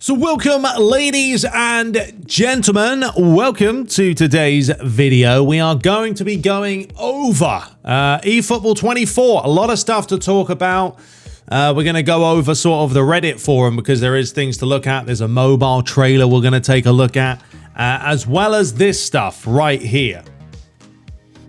So welcome, ladies and gentlemen. Welcome to today's video. We are going to be going over eFootball 24. A lot of stuff to talk about. We're going to go over sort of the Reddit forum because there is things to look at. There's a mobile trailer we're going to take a look at, as well as this stuff right here.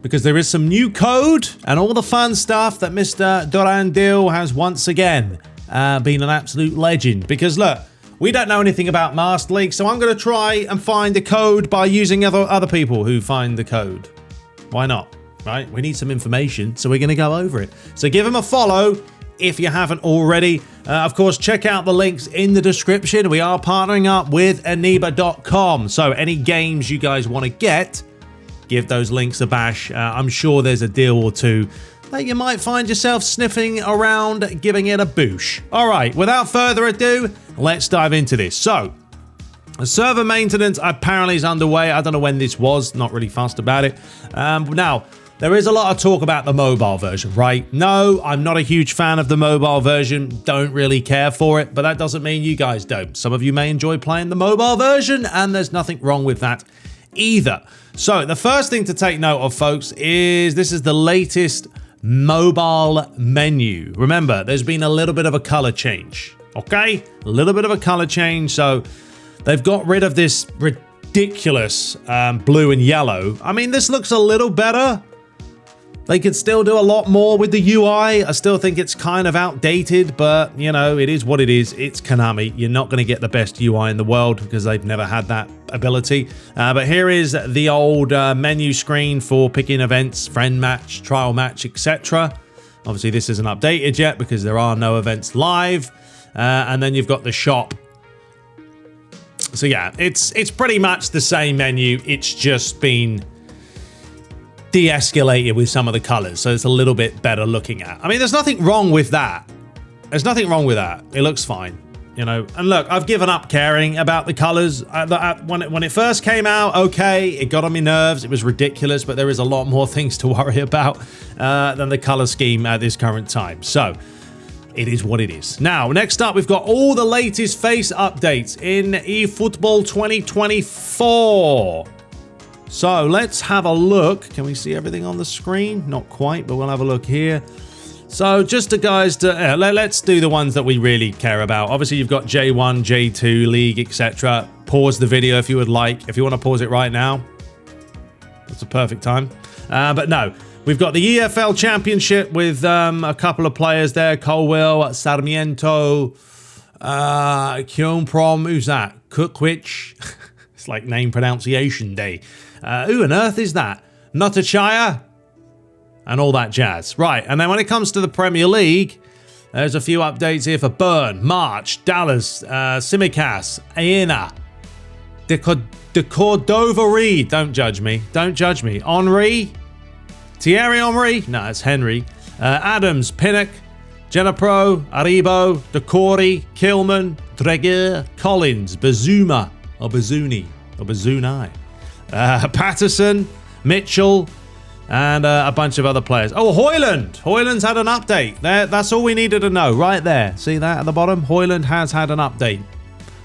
Because there is some new code and all the fun stuff that Mr. Durandil has once again been an absolute legend. Because look, we don't know anything about Master League, so I'm going to try and find the code by using other people who find the code. Why not, right? We need some information, so we're going to go over it. So give him a follow if you haven't already. Of course, check out the links in the description. We are partnering up with Aniba.com, so any games you guys want to get, give those links a bash. I'm sure there's a deal or two that you might find yourself sniffing around, giving it a boosh. All right, without further ado, let's dive into this. So, server maintenance apparently is underway. I don't know when this was, not really fussed about it. Now, there is a lot of talk about the mobile version, right? No, I'm not a huge fan of the mobile version. Don't really care for it, but that doesn't mean you guys don't. Some of you may enjoy playing the mobile version, and there's nothing wrong with that either. So, the first thing to take note of, folks, is this is the latest mobile menu. Remember, there's been a little bit of a color change, okay? A little bit of a color change. So they've got rid of this ridiculous blue and yellow. I mean, this looks a little better. They could still do a lot more with the UI. I still think it's kind of outdated, but you know, it is what it is. It's Konami. You're not going to get the best UI in the world because they've never had that ability. But here is the old menu screen for picking events, friend match, trial match, etc. Obviously, this isn't updated yet because there are no events live. And then you've got the shop. So yeah, it's pretty much the same menu. It's just been de-escalated with some of the colors, so it's a little bit better looking at. I mean, there's nothing wrong with that. There's nothing wrong with that. It looks fine, you know. And look, I've given up caring about the colors. When it first came out, okay, it got on my nerves. It was ridiculous, but there is a lot more things to worry about than the color scheme at this current time. So it is what it is. Now, next up, we've got all the latest face updates in eFootball 2024. So let's have a look. Can we see everything on the screen? Not quite, but we'll have a look here. So just to guys, let's do the ones that we really care about. Obviously, you've got J1, J2, League, etc. Pause the video if you would like. If you want to pause it right now, that's a perfect time. But no, we've got the EFL Championship with a couple of players there. Colwell, Sarmiento, Kionprom, who's that? Kukwich. It's like name pronunciation day. Who on earth is that? Notachaya? And all that jazz. Right, and then when it comes to the Premier League, there's a few updates here for Bern, March, Dallas, Simicas, Aena, De Cordova Reed. Don't judge me. Don't judge me. Henry? Thierry Henry? No, it's Henry. Adams, Pinnock, Genapro, Aribo, Decore, Kilman, Dreger, Collins, Bazuma, or Bazuni, or Bazunai. Patterson, Mitchell, and a bunch of other players. Oh, Hoyland! Hoyland's had an update. That's all we needed to know, right there. See that at the bottom? Hoyland has had an update.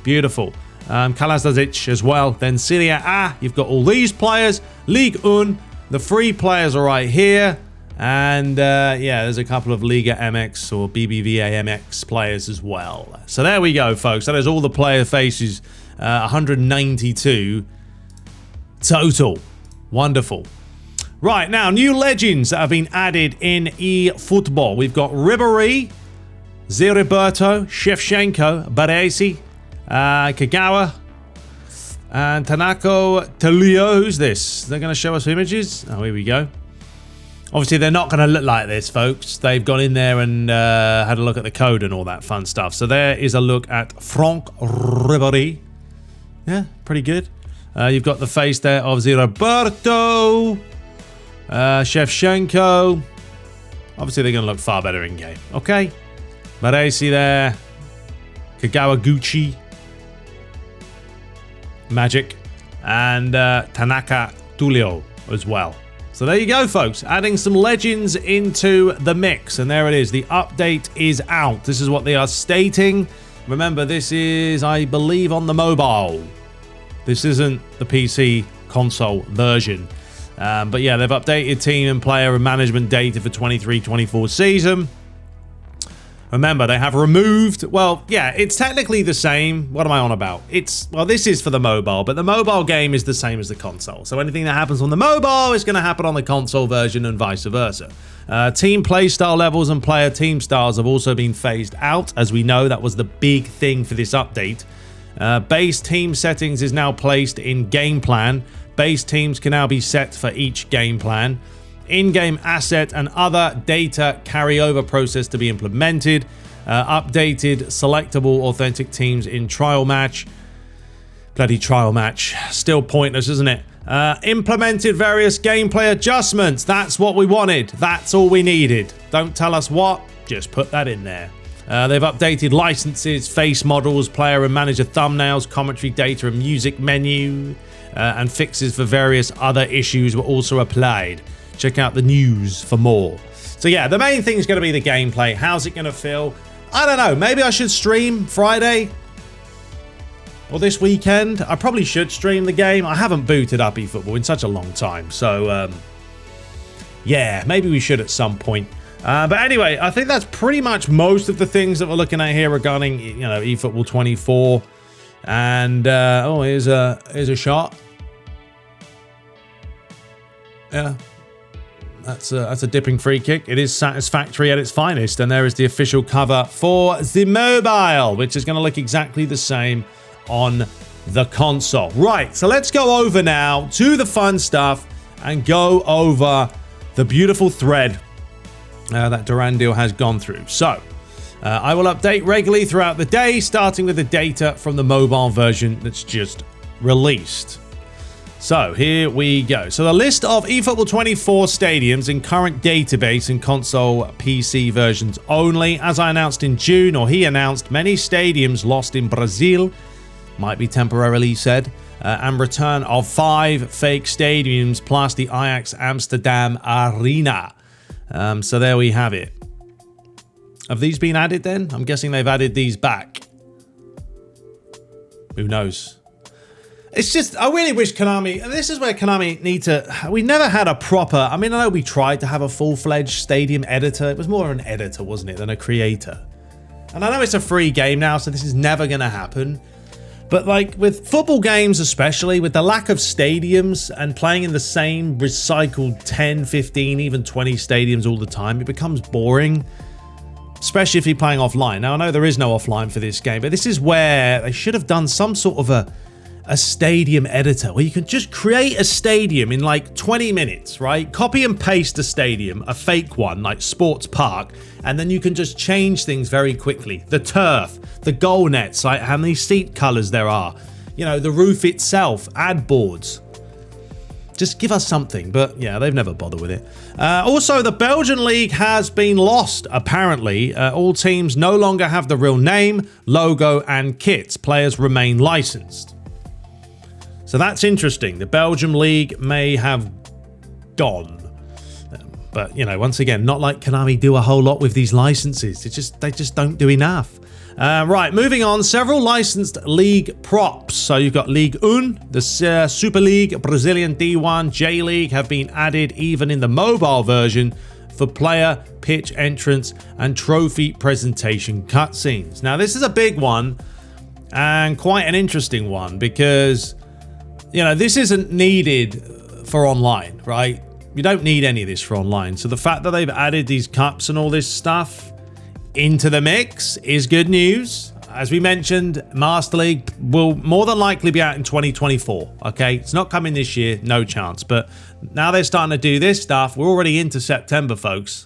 Beautiful. Kalastazic as well. Then Serie A, you've got all these players. Ligue 1, the free players are right here. And yeah, there's a couple of Liga MX or BBVA MX players as well. So there we go, folks. That is all the player faces. 192 total. Wonderful. Right, now, new legends that have been added in eFootball. We've got Ribéry, Zeriberto, Shevchenko, Baresi, Kagawa, and Tanako Telio. Who's this? They're going to show us images? Oh, here we go. Obviously, they're not going to look like this, folks. They've gone in there and had a look at the code and all that fun stuff. So there is a look at Franck Ribéry. Yeah, pretty good. You've got the face there of Zeriberto, Shevchenko. Obviously, they're going to look far better in game. Okay. Baresi there. Kagawa Gucci. Magic. And Tanaka Tulio as well. So there you go, folks. Adding some legends into the mix. And there it is. The update is out. This is what they are stating. Remember, this is, I believe, on the mobile. This isn't the PC console version. But yeah, they've updated team and player and management data for 23-24 season. Remember, they have removed, well, yeah, it's technically the same. What am I on about? Well, this is for the mobile, but the mobile game is the same as the console. So anything that happens on the mobile is going to happen on the console version and vice versa. Team playstyle levels and player team styles have also been phased out. As we know, that was the big thing for this update. Base team settings is now placed in game plan. Base teams can now be set for each game plan. In-game asset and other data carryover process to be implemented. Updated selectable authentic teams in trial match. Bloody trial match. Still pointless, isn't it? Implemented various gameplay adjustments. That's what we wanted. That's all we needed. Don't tell us what. Just put that in there. They've updated licenses, face models, player and manager thumbnails, commentary data and music menu. And fixes for various other issues were also applied. Check out the news for more. So yeah, the main thing is going to be the gameplay. How's it going to feel? I don't know. Maybe I should stream Friday or this weekend. I probably should stream the game. I haven't booted up eFootball in such a long time. So yeah, maybe we should at some point. But anyway, I think that's pretty much most of the things that we're looking at here regarding, you know, eFootball 24. And oh, here's a shot. Yeah. That's a dipping free kick. It is satisfactory at its finest. And there is the official cover for the mobile, which is going to look exactly the same on the console. Right, so let's go over now to the fun stuff and go over the beautiful thread that Durandil has gone through. So, I will update regularly throughout the day, starting with the data from the mobile version that's just released. So here we go. So the list of eFootball 24 stadiums in current database and console PC versions only. As I announced in June, or he announced, many stadiums lost in Brazil, might be temporarily said, and return of 5 fake stadiums plus the Ajax Amsterdam Arena. So there we have it. Have these been added then? I'm guessing they've added these back. Who knows? It's just, I really wish Konami, and this is where Konami need to, we never had a proper, I mean, I know we tried to have a full-fledged stadium editor. It was more of an editor, wasn't it, than a creator. And I know it's a free game now, so this is never going to happen. But like with football games, especially with the lack of stadiums and playing in the same recycled 10, 15, even 20 stadiums all the time, it becomes boring. Especially if you're playing offline. Now, I know there is no offline for this game, but this is where they should have done some sort of a stadium editor where you can just create a stadium in like 20 minutes, right? Copy and paste a stadium, a fake one like Sports Park, and then you can just change things very quickly. The turf, the goal nets, like how many seat colors there are, you know, the roof itself, ad boards. Just give us something, but yeah, they've never bothered with it. Also, the Belgian League has been lost, apparently. All teams no longer have the real name, logo, and kits. Players remain licensed. So that's interesting. The Belgium League may have gone. But, you know, once again, not like Konami do a whole lot with these licenses. They just don't do enough. Right, moving on. Several licensed league props. So you've got Ligue 1, the Super League, Brazilian D1, J League have been added even in the mobile version for player, pitch entrance, and trophy presentation cutscenes. Now, this is a big one and quite an interesting one because, you know, this isn't needed for online, right? You don't need any of this for online. So the fact that they've added these cups and all this stuff into the mix is good news. As we mentioned, Master League will more than likely be out in 2024. Okay, it's not coming this year, no chance. But now they're starting to do this stuff. We're already into September, folks.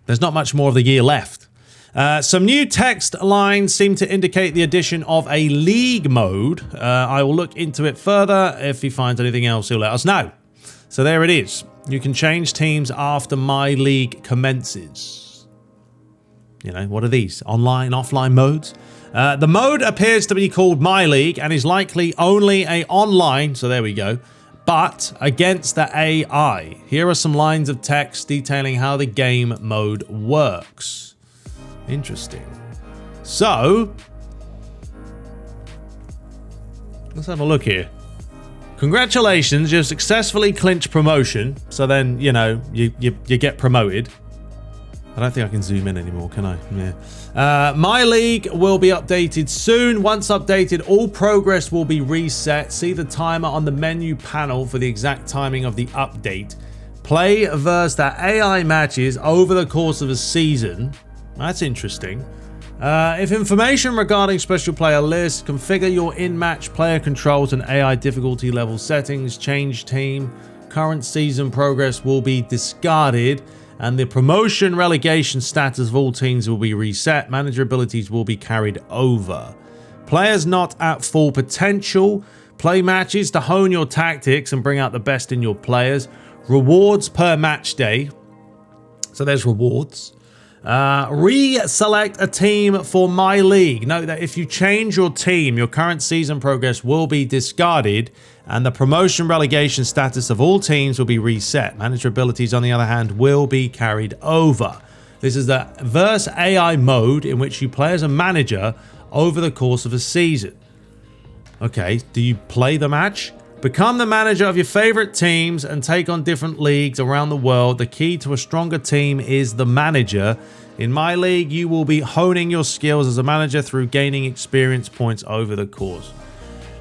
There's not much more of the year left. Some new text lines seem to indicate the addition of a league mode. I will look into it further. If he finds anything else, he'll let us know. So there it is. You can change teams after My League commences. You know, what are these? Online, offline modes? The mode appears to be called My League and is likely only a online, so there we go, but against the AI. Here are some lines of text detailing how the game mode works. Interesting. So, Let's have a look here. Congratulations, you've successfully clinched promotion. So then, you know, you get promoted. I don't think I can zoom in anymore, can I? Yeah. My league will be updated soon. Once updated, all progress will be reset. See the timer on the menu panel for the exact timing of the update. Play versus the AI matches over the course of a season. That's interesting. If information regarding special player lists, configure your in-match player controls and AI difficulty level settings, change team, current season progress will be discarded, and the promotion relegation status of all teams will be reset. Manager abilities will be carried over. Players not at full potential. Play matches to hone your tactics and bring out the best in your players. Rewards per match day. So there's rewards. Reselect a team for my league. Note that if you change your team, your current season progress will be discarded and the promotion relegation status of all teams will be reset. Manager abilities, on the other hand, will be carried over. This is the verse AI mode in which you play as a manager over the course of a season. Okay, do you play the match? Become the manager of your favorite teams and take on different leagues around the world. The key to a stronger team is the manager. In my league, you will be honing your skills as a manager through gaining experience points over the course.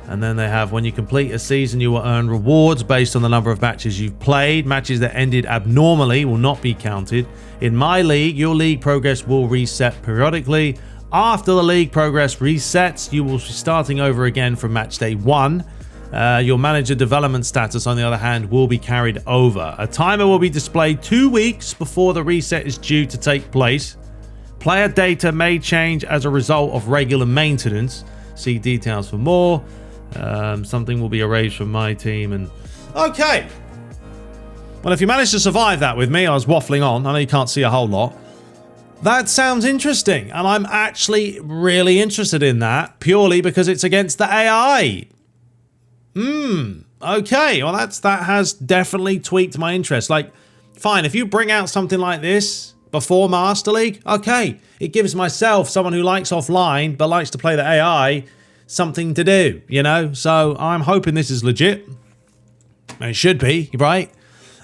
And then they have, when you complete a season, you will earn rewards based on the number of matches you've played. Matches that ended abnormally will not be counted. In my league, your league progress will reset periodically. After the league progress resets, you will be starting over again from match day 1. Your manager development status, on the other hand, will be carried over. A timer will be displayed 2 weeks before the reset is due to take place. Player data may change as a result of regular maintenance. See details for more. Something will be erased from my team. And okay. Well, if you managed to survive that with me, I was waffling on. I know you can't see a whole lot. That sounds interesting. And I'm actually really interested in that purely because it's against the AI. Okay, well that has definitely tweaked my interest. Like, fine, if you bring out something like this before Master League, okay, it gives myself, someone who likes offline but likes to play the AI, something to do, you know? So I'm hoping this is legit. It should be, right?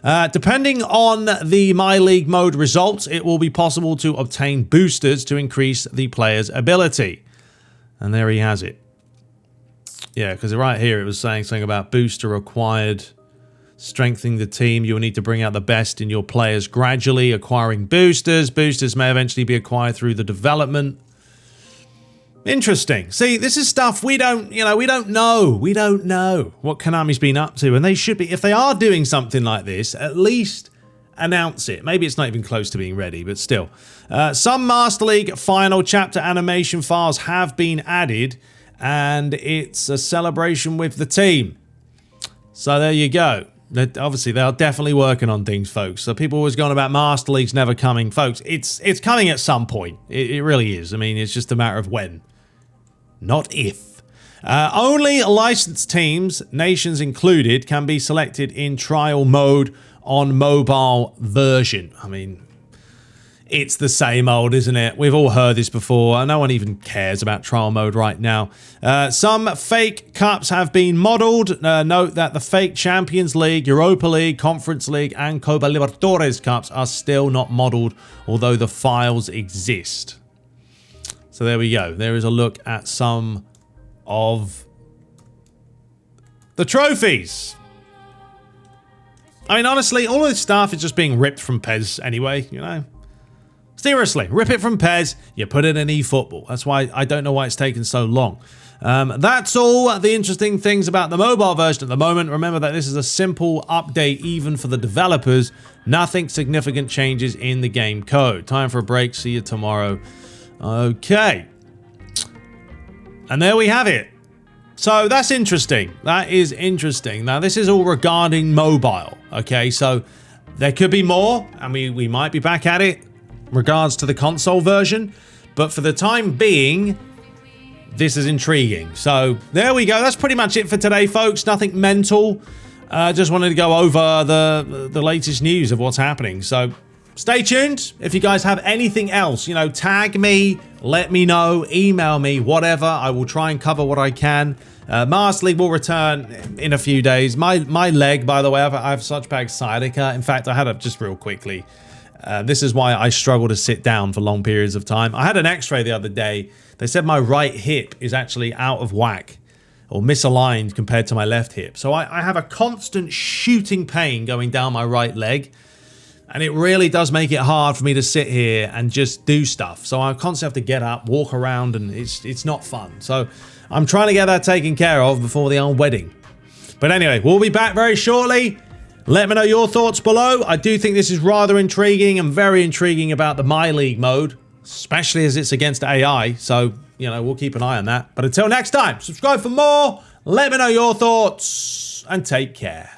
Depending on the My League mode results, it will be possible to obtain boosters to increase the player's ability. And there he has it. Yeah, because right here it was saying something about booster required, strengthening the team. You will need to bring out the best in your players gradually, acquiring boosters. Boosters may eventually be acquired through the development. Interesting. See, this is stuff we don't know. We don't know what Konami's been up to, and they should be. If they are doing something like this, at least announce it. Maybe it's not even close to being ready, but still. Some Master League final chapter animation files have been added, and it's a celebration with the team. So there you go. Obviously, they are definitely working on things, folks. So people always going about Master League's never coming. Folks, it's coming at some point. It really is. I mean, it's just a matter of when. Not if. Only licensed teams, nations included, can be selected in trial mode on mobile version. I mean, it's the same old, isn't it? We've all heard this before. No one even cares about trial mode right now. Some fake cups have been modeled. Note that the fake Champions League, Europa League, Conference League, and Copa Libertadores cups are still not modeled, although the files exist. So there we go. There is a look at some of the trophies. I mean, honestly, all of this stuff is just being ripped from PES anyway, you know? Seriously, rip it from PES, you put it in eFootball. That's why I don't know why it's taken so long. That's all the interesting things about the mobile version at the moment. Remember that this is a simple update even for the developers. Nothing significant changes in the game code. Time for a break. See you tomorrow. Okay. And there we have it. So that's interesting. That is interesting. Now, this is all regarding mobile. Okay, so there could be more, and we might be back at it regards to the console version, but for the time being, this is intriguing. So there we go. That's pretty much it for today, folks. Nothing mental. Just wanted to go over the latest news of what's happening. So stay tuned. If you guys have anything else, you know, tag me, let me know, email me, whatever. I will try and cover what I can. Master League will return in a few days. My leg, by the way, I have such bad sciatica. In fact, I had it just real quickly. This is why I struggle to sit down for long periods of time. I had an x-ray the other day. They said my right hip is actually out of whack or misaligned compared to my left hip. So I have a constant shooting pain going down my right leg. And it really does make it hard for me to sit here and just do stuff. So I constantly have to get up, walk around, and it's not fun. So I'm trying to get that taken care of before the old wedding. But anyway, we'll be back very shortly. Let me know your thoughts below. I do think this is rather intriguing and very intriguing about the My League mode, especially as it's against AI. So, you know, we'll keep an eye on that. But until next time, subscribe for more. Let me know your thoughts and take care.